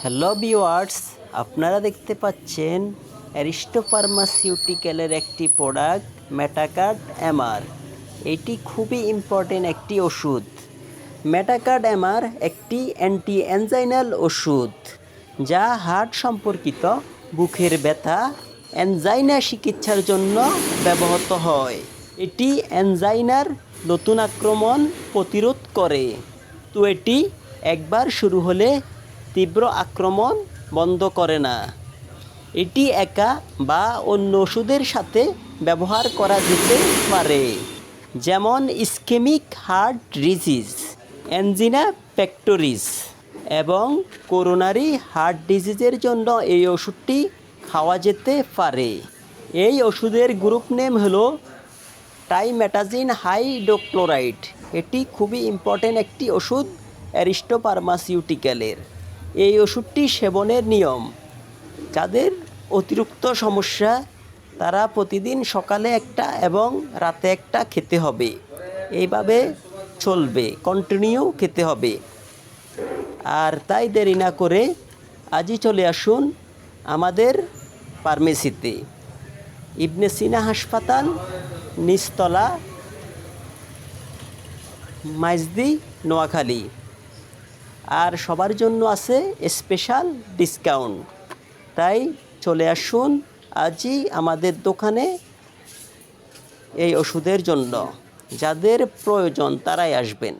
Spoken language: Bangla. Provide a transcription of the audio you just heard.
হ্যালো ভিউয়ার্স, আপনারা দেখতে পাচ্ছেন অ্যারিস্টো ফার্মাসিউটিক্যালের একটি প্রোডাক্ট মেটাকার্ড এমআর। এটি খুবই ইম্পর্টেন্ট একটি ওষুধ। মেটাকার্ড এমআর একটি অ্যান্টি অ্যানজাইনাল ওষুধ, যা হার্ট সম্পর্কিত বুকের ব্যথা অ্যানজাইনা চিকিৎসার জন্য ব্যবহৃত হয়। এটি অ্যানজাইনার নতুন আক্রমণ প্রতিরোধ করে। তো এটি একবার শুরু হলে তীব্র আক্রমণ বন্ধ করে না। এটি একা বা অন্য ওষুধের সাথে ব্যবহার করা যেতে পারে, যেমন ইসকেমিক হার্ট ডিজিজ, অ্যানজিনা পেক্টোরিস এবং করোনারি হার্ট ডিজিজের জন্য এই ওষুধটি খাওয়া যেতে পারে। এই ওষুধের গ্রুপ নেম হলো টাইমেটাজিন হাইড্রোক্লোরাইড। এটি খুবই ইম্পর্টেন্ট একটি ওষুধ অ্যারিস্টো ফার্মাসিউটিক্যালের। এই ওষুধটি সেবনের নিয়ম: যাদের অতিরিক্ত সমস্যা তারা প্রতিদিন সকালে একটা এবং রাতে একটা খেতে হবে। এইভাবে চলবে, কন্টিনিউ খেতে হবে। আর তাই দেরি না করে আজই চলে আসুন আমাদের ফার্মেসিতে, ইবনে সিনা হাসপাতাল, নিচতলা, মাইজদি, নোয়াখালী। আর সবার জন্য আছে স্পেশাল ডিসকাউন্ট। তাই চলে আসুন আজই আমাদের দোকানে এই ওষুধের জন্য। যাদের প্রয়োজন তারাই আসবেন।